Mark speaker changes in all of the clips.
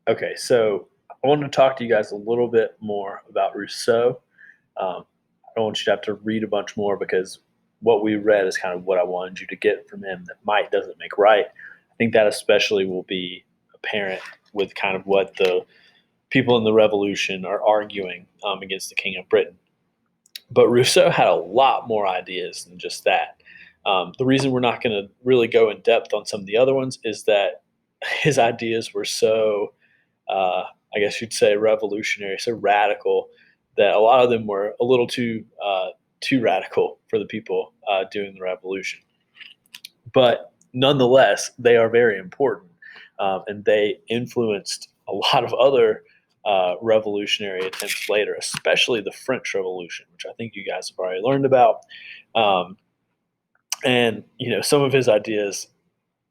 Speaker 1: Okay, so I want to talk to you guys a little bit more about Rousseau. I don't want you to have to read a bunch more because what we read is kind of what I wanted you to get from him that might doesn't make right. I think that especially will be apparent with kind of what the people in the revolution are arguing against the King of Britain. But Rousseau had a lot more ideas than just that. The reason we're not going to really go in depth on some of the other ones is that his ideas were so uh, I guess you'd say revolutionary, so radical that a lot of them were a little too radical for the people doing the revolution. But nonetheless, they are very important, and they influenced a lot of other revolutionary attempts later, especially the French Revolution, which I think you guys have already learned about. Um, and some of his ideas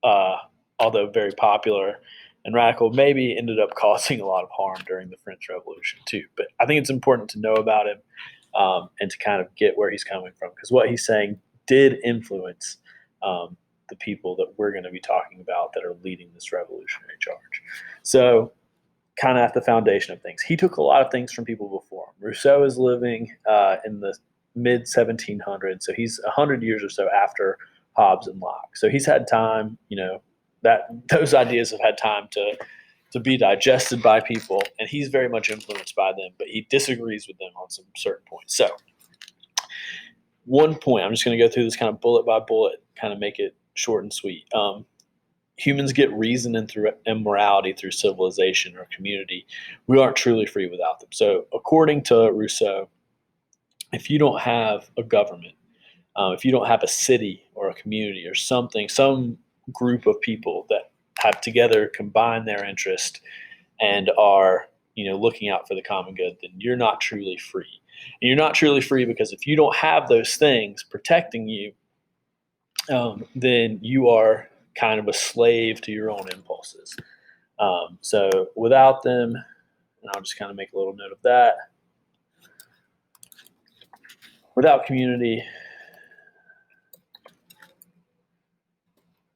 Speaker 1: uh, although very popular and radical, maybe ended up causing a lot of harm during the French Revolution too. But I think it's important to know about him and to kind of get where he's coming from because what he's saying did influence the people that we're going to be talking about that are leading this revolutionary charge. So, kind of at the foundation of things, he took a lot of things from people before him. Rousseau is living in the mid 1700s, so he's 100 years or so after Hobbes and Locke. So he's had time, that those ideas have had time to be digested by people, and he's very much influenced by them, but he disagrees with them on some certain points. So, one point, I'm just going to go through this kind of bullet by bullet, kind of make it short and sweet. Humans get reason and through immorality through civilization or community. We aren't truly free without them. So, according to Rousseau, if you don't have a government, if you don't have a city or a community or something, some group of people that have together combined their interest and are looking out for the common good, then you're not truly free. And you're not truly free because if you don't have those things protecting you, then you are kind of a slave to your own impulses. So without them, and I'll just kind of make a little note of that. Without community,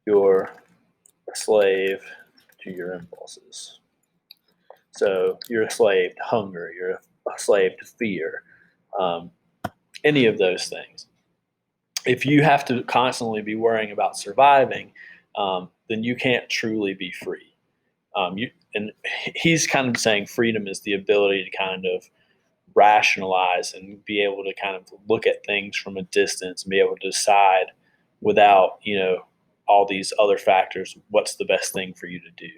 Speaker 1: you're a slave to your impulses. So you're a slave to hunger, you're a slave to fear, um, any of those things. If you have to constantly be worrying about surviving, then you can't truly be free. And he's kind of saying freedom is the ability to kind of rationalize and be able to kind of look at things from a distance and be able to decide without all these other factors what's the best thing for you to do.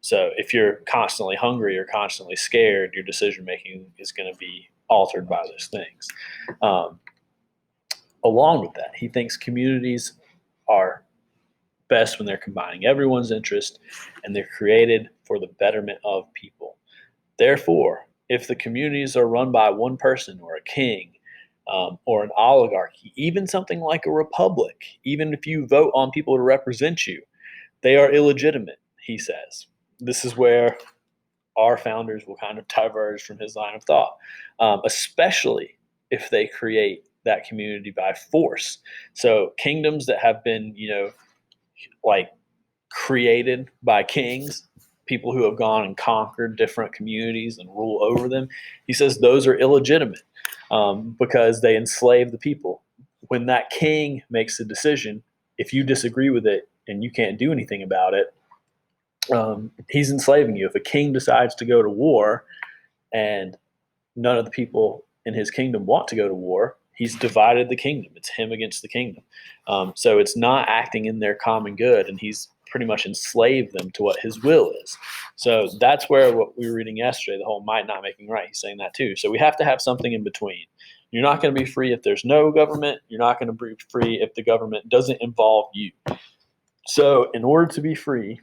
Speaker 1: So if you're constantly hungry or constantly scared, your decision making is going to be altered by those things. Along with that, he thinks communities are best when they're combining everyone's interest and they're created for the betterment of people. Therefore, if the communities are run by one person or a king or an oligarchy, even something like a republic, even if you vote on people to represent you, they are illegitimate, he says. This is where our founders will kind of diverge from his line of thought, especially if they create that community by force. So kingdoms that have been, like created by kings, people who have gone and conquered different communities and rule over them, he says those are illegitimate because they enslave the people. When that king makes a decision, if you disagree with it and you can't do anything about it, he's enslaving you. If a king decides to go to war and none of the people in his kingdom want to go to war, he's divided the kingdom. It's him against the kingdom. So it's not acting in their common good, and he's pretty much enslaved them to what his will is. So that's where what we were reading yesterday, the whole might not making right, he's saying that too. So we have to have something in between. You're not going to be free if there's no government. You're not going to be free if the government doesn't involve you. So in order to be free,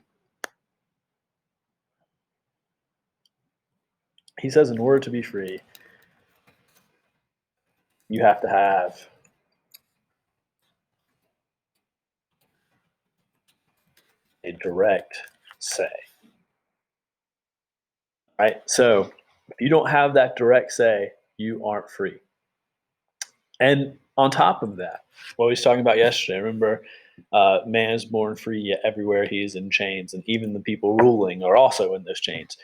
Speaker 1: he says in order to be free, you have to have a direct say. Right? So if you don't have that direct say, you aren't free. And on top of that, what we was talking about yesterday, remember Man is born free, yet everywhere he is in chains, and even the people ruling are also in those chains.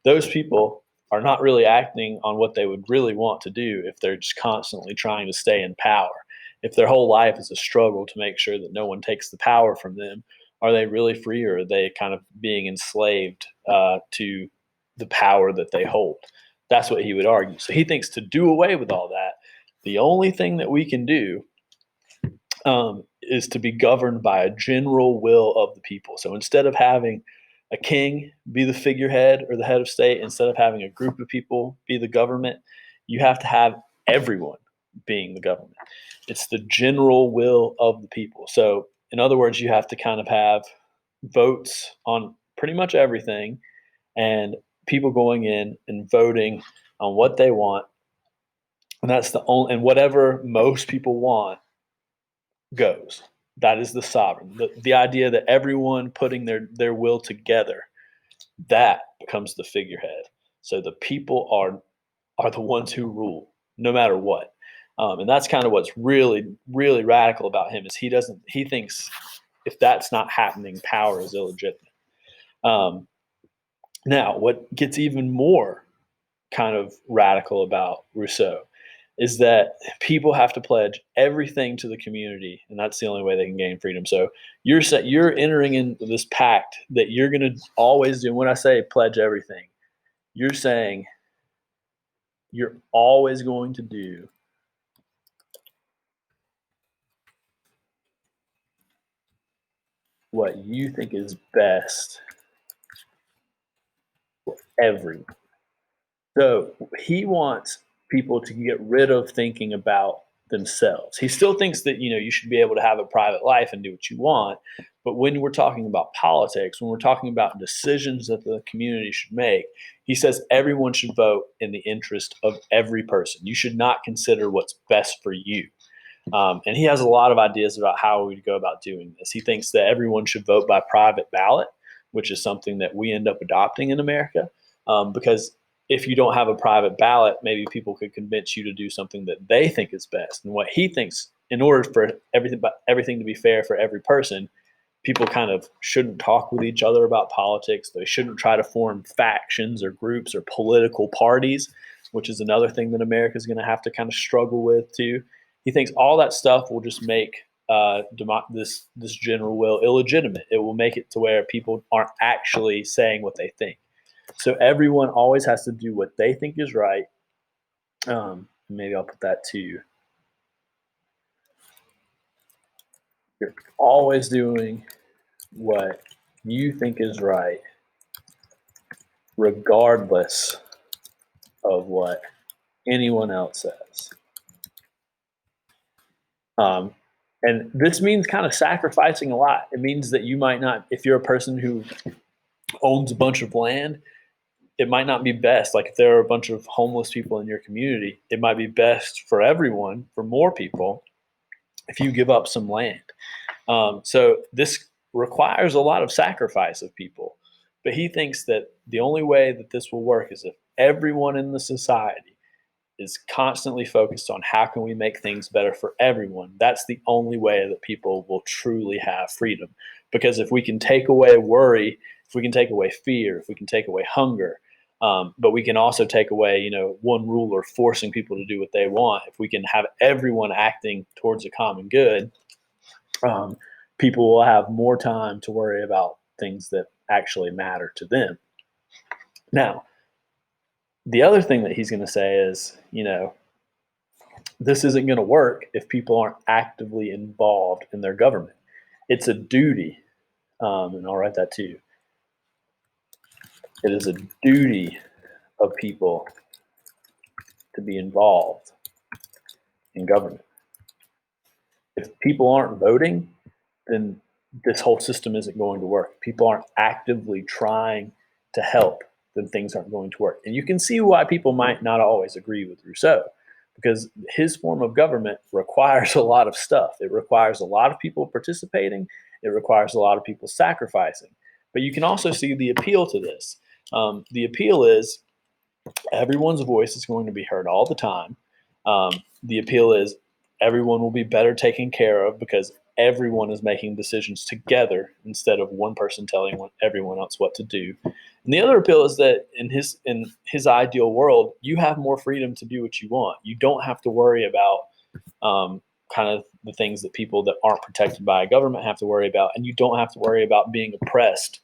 Speaker 1: Those people are not really acting on what they would really want to do if they're just constantly trying to stay in power. If their whole life is a struggle to make sure that no one takes the power from them, are they really free, or are they kind of being enslaved to the power that they hold? That's what he would argue. So he thinks to do away with all that, the only thing that we can do is to be governed by a general will of the people. So instead of having a king be the figurehead or the head of state, instead of having a group of people be the government, you have to have everyone being the government. It's the general will of the people. So, in other words, you have to kind of have votes on pretty much everything, and people going in and voting on what they want. And that's the only, and whatever most people want goes. That is the sovereign. The idea that everyone putting their will together, that becomes the figurehead. So the people are the ones who rule, no matter what. And that's kind of what's really, really radical about him is he thinks if that's not happening, power is illegitimate. Um, Now, what gets even more kind of radical about Rousseau is that people have to pledge everything to the community, and that's the only way they can gain freedom. So you're entering into this pact that you're going to always do. When I say pledge everything, you're saying you're always going to do what you think is best for everyone. So he wants people to get rid of thinking about themselves. He still thinks that you should be able to have a private life and do what you want, but when we're talking about politics, when we're talking about decisions that the community should make, he says everyone should vote in the interest of every person. You should not consider what's best for you. And he has a lot of ideas about how we go about doing this. He thinks that everyone should vote by private ballot, which is something that we end up adopting in America, because if you don't have a private ballot, maybe people could convince you to do something that they think is best. And what he thinks, in order for everything to be fair for every person, people kind of shouldn't talk with each other about politics. They shouldn't try to form factions or groups or political parties, which is another thing that America is going to have to kind of struggle with too. He thinks all that stuff will just make this general will illegitimate. It will make it to where people aren't actually saying what they think. So everyone always has to do what they think is right. Maybe I'll put that to you. You're always doing what you think is right, regardless of what anyone else says. Um, and this means kind of sacrificing a lot. It means that you might not, if you're a person who owns a bunch of land, it might not be best. Like if there are a bunch of homeless people in your community, it might be best for everyone, for more people, if you give up some land. So this requires a lot of sacrifice of people. But he thinks that the only way that this will work is if everyone in the society is constantly focused on how can we make things better for everyone. That's the only way that people will truly have freedom. Because if we can take away worry, if we can take away fear, if we can take away hunger, but we can also take away, one ruler forcing people to do what they want. If we can have everyone acting towards a common good, people will have more time to worry about things that actually matter to them. Now, the other thing that he's going to say is, this isn't going to work if people aren't actively involved in their government. It's a duty, and I'll write that to you. It is a duty of people to be involved in government. If people aren't voting, then this whole system isn't going to work. If people aren't actively trying to help, then things aren't going to work. And you can see why people might not always agree with Rousseau, because his form of government requires a lot of stuff. It requires a lot of people participating. It requires a lot of people sacrificing. But you can also see the appeal to this. The appeal is everyone's voice is going to be heard all the time. The appeal is everyone will be better taken care of because everyone is making decisions together instead of one person telling everyone else what to do. And the other appeal is that in his ideal world, you have more freedom to do what you want. You don't have to worry about kind of the things that people that aren't protected by a government have to worry about, and you don't have to worry about being oppressed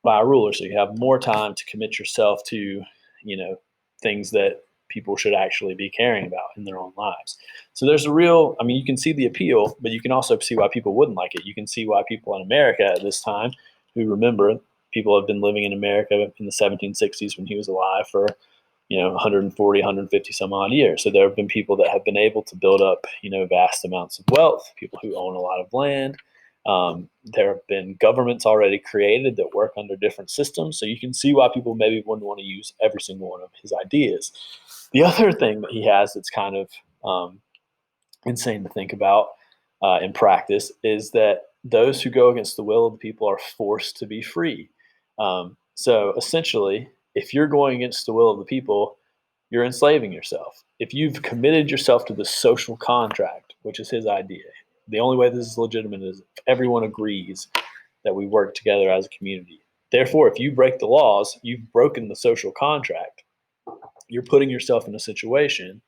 Speaker 1: by a ruler. So you have more time to commit yourself to, things that people should actually be caring about in their own lives. So there's a real, I mean, you can see the appeal, but you can also see why people wouldn't like it. You can see why people in America at this time, who remember, people have been living in America in the 1760s when he was alive for 140, 150 some odd years. So there have been people that have been able to build up, vast amounts of wealth, people who own a lot of land. There have been governments already created that work under different systems. So you can see why people maybe wouldn't want to use every single one of his ideas. The other thing that he has that's kind of insane to think about in practice is that those who go against the will of the people are forced to be free. So essentially, if you're going against the will of the people, you're enslaving yourself. If you've committed yourself to the social contract, which is his idea, the only way this is legitimate is if everyone agrees that we work together as a community. Therefore, if you break the laws, you've broken the social contract. You're putting yourself in a situation.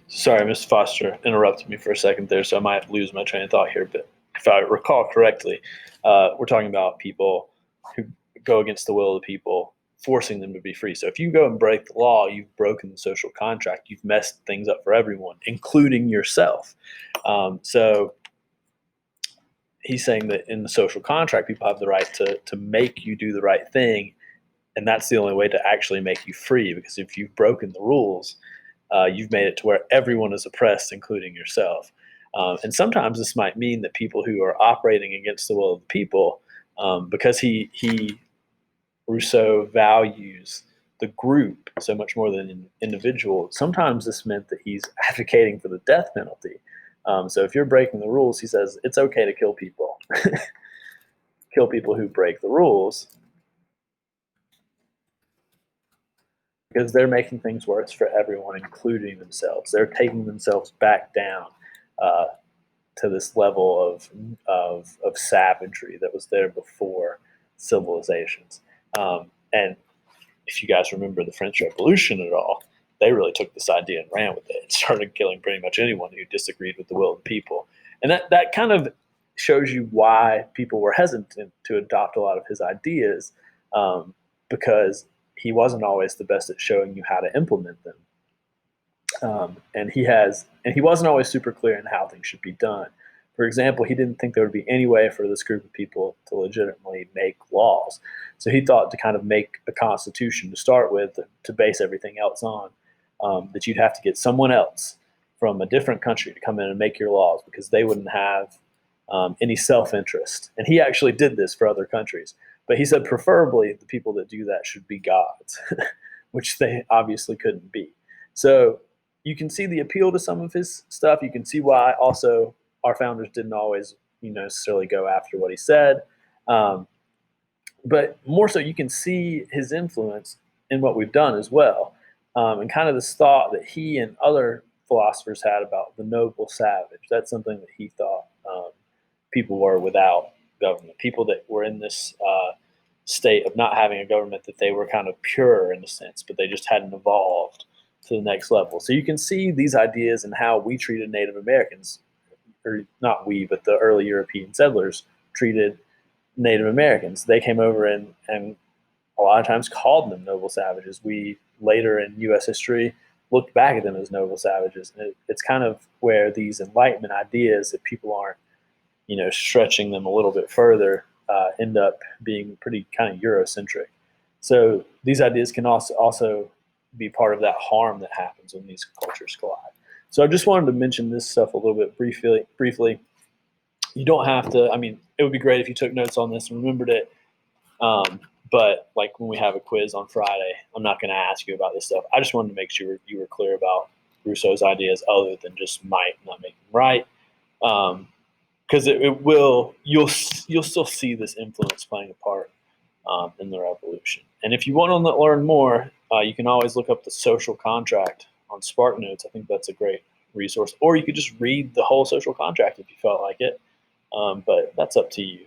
Speaker 1: Sorry, Mr. Foster interrupted me for a second there, so I might lose my train of thought here. But if I recall correctly, we're talking about people who go against the will of the people, forcing them to be free. So if you go and break the law, you've broken the social contract. You've messed things up for everyone, including yourself. So he's saying that in the social contract, people have the right to make you do the right thing, and that's the only way to actually make you free. Because if you've broken the rules, you've made it to where everyone is oppressed, including yourself. And sometimes this might mean that people who are operating against the will of the people, because Rousseau values the group so much more than an individual, sometimes this meant that he's advocating for the death penalty. So if you're breaking the rules, he says it's okay to kill people. Kill people who break the rules, because they're making things worse for everyone, including themselves. They're taking themselves back down uh, to this level of savagery that was there before civilizations. And if you guys remember the French Revolution at all, they really took this idea and ran with it and started killing pretty much anyone who disagreed with the will of the people. And that kind of shows you why people were hesitant to adopt a lot of his ideas, because he wasn't always the best at showing you how to implement them. And he wasn't always super clear in how things should be done. For example, he didn't think there would be any way for this group of people to legitimately make laws. So he thought to kind of make a constitution to start with, to base everything else on, that you'd have to get someone else from a different country to come in and make your laws, because they wouldn't have any self-interest. And he actually did this for other countries. But he said preferably the people that do that should be gods, which they obviously couldn't be. So you can see the appeal to some of his stuff. You can see why also our founders didn't always, necessarily go after what he said. Um, but more so, you can see his influence in what we've done as well, and kind of this thought that he and other philosophers had about the noble savage. That's something that he thought people were without government. People that were in this state of not having a government, that they were kind of pure in a sense, but they just hadn't evolved to the next level. So you can see these ideas and how we treated Native Americans, or not we, but the early European settlers treated Native Americans. They came over and a lot of times called them noble savages. We later in U.S. history looked back at them as noble savages. And it's kind of where these Enlightenment ideas, that people aren't, stretching them a little bit further, end up being pretty kind of Eurocentric. So these ideas can also be part of that harm that happens when these cultures collide. So I just wanted to mention this stuff a little bit briefly. You don't have to. I mean, it would be great if you took notes on this and remembered it. But like when we have a quiz on Friday, I'm not going to ask you about this stuff. I just wanted to make sure you were clear about Rousseau's ideas, other than just might not make them right. Because you'll still see this influence playing a part in the revolution. And if you want to learn more, you can always look up the social contract on Spark Notes. I think that's a great resource, or you could just read the whole social contract if you felt like it. But that's up to you.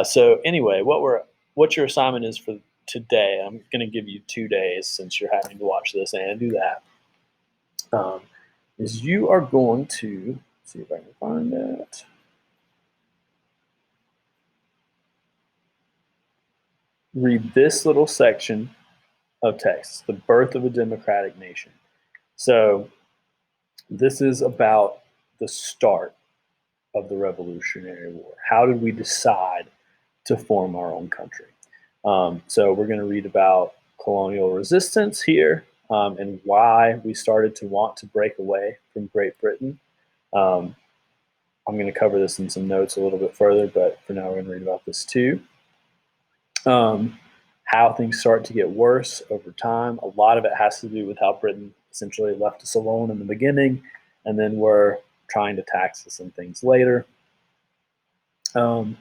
Speaker 1: So anyway, what your assignment is for today, I'm going to give you 2 days since you're having to watch this and do that. Is you are going to see if I can find it. Read this little section of text, the birth of a democratic nation. So this is about the start of the Revolutionary War. How did we decide to form our own country? So we're going to read about colonial resistance here and why we started to want to break away from Great Britain. I'm going to cover this in some notes a little bit further, but for now we're going to read about this too. How things start to get worse over time. A lot of it has to do with how Britain essentially left us alone in the beginning, and then were trying to tax us and things later. We'll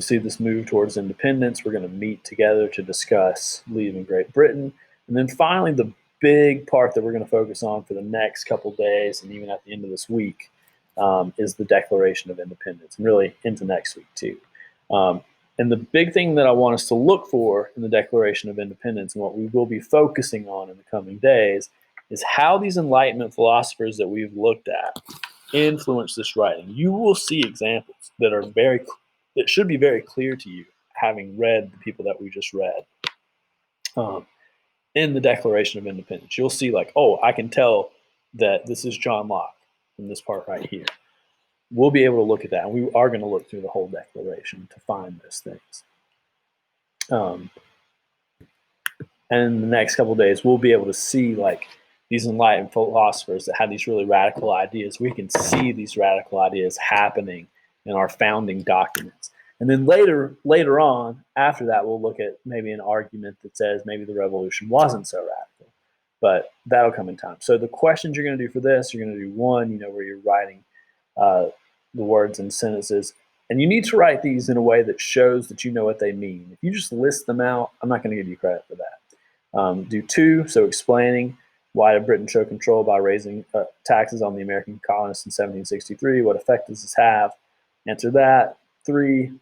Speaker 1: see this move towards independence. We're going to meet together to discuss leaving Great Britain. And then finally, the big part that we're going to focus on for the next couple days and even at the end of this week is the Declaration of Independence, and really into next week too. And the big thing that I want us to look for in the Declaration of Independence, and what we will be focusing on in the coming days, is how these Enlightenment philosophers that we've looked at influence this writing. You will see examples that should be very clear to you, having read the people that we just read in the Declaration of Independence. You'll see like, oh, I can tell that this is John Locke in this part right here. We'll be able to look at that, and we are going to look through the whole Declaration to find those things. And in the next couple of days, we'll be able to see like these enlightened philosophers that had these really radical ideas. We can see these radical ideas happening in our founding documents. And then later on, after that, we'll look at maybe an argument that says maybe the revolution wasn't so radical, but that'll come in time. So the questions you're going to do for this, you're going to do one, where you're writing the words and sentences. And you need to write these in a way that shows that you know what they mean. If you just list them out, I'm not going to give you credit for that. Do two, so explaining why did Britain show control by raising taxes on the American colonists in 1763? What effect does this have? Answer that. 3,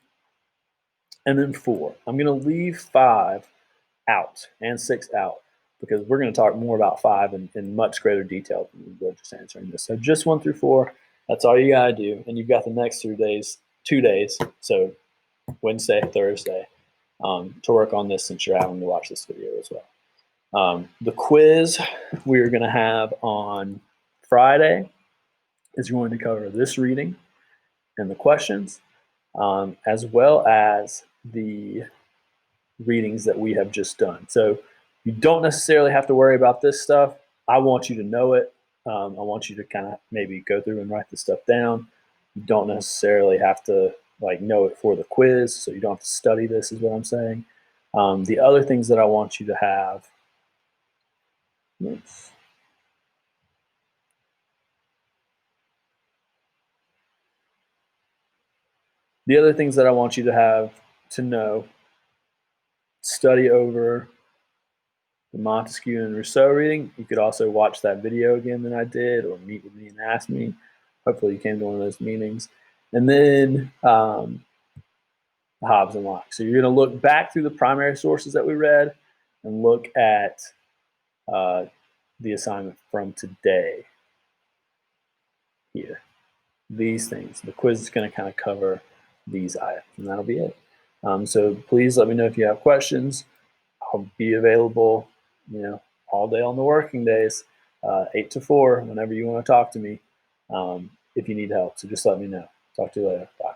Speaker 1: and then 4. I'm going to leave 5 out and 6 out because we're going to talk more about 5 in much greater detail than we will just answering this. So just 1 through 4, that's all you got to do. And you've got the next 2 days, so Wednesday, Thursday, to work on this since you're having to watch this video as well. The quiz we're going to have on Friday is going to cover this reading and the questions, as well as the readings that we have just done. So you don't necessarily have to worry about this stuff. I want you to know it. I want you to kind of maybe go through and write this stuff down. You don't necessarily have to know it for the quiz, so you don't have to study this is what I'm saying. The other things that I want you to have, the other things that I want you to have to know, study over the Montesquieu and Rousseau reading. You could also watch that video again that I did, or meet with me and ask me. Hopefully you came to one of those meetings. And then Hobbes and Locke. So you're going to look back through the primary sources that we read and look at the assignment from today here. These things. The quiz is going to kind of cover these items, and that'll be it. So please let me know if you have questions. I'll be available, all day on the working days, 8 to 4, whenever you want to talk to me, if you need help. So just let me know. Talk to you later. Bye.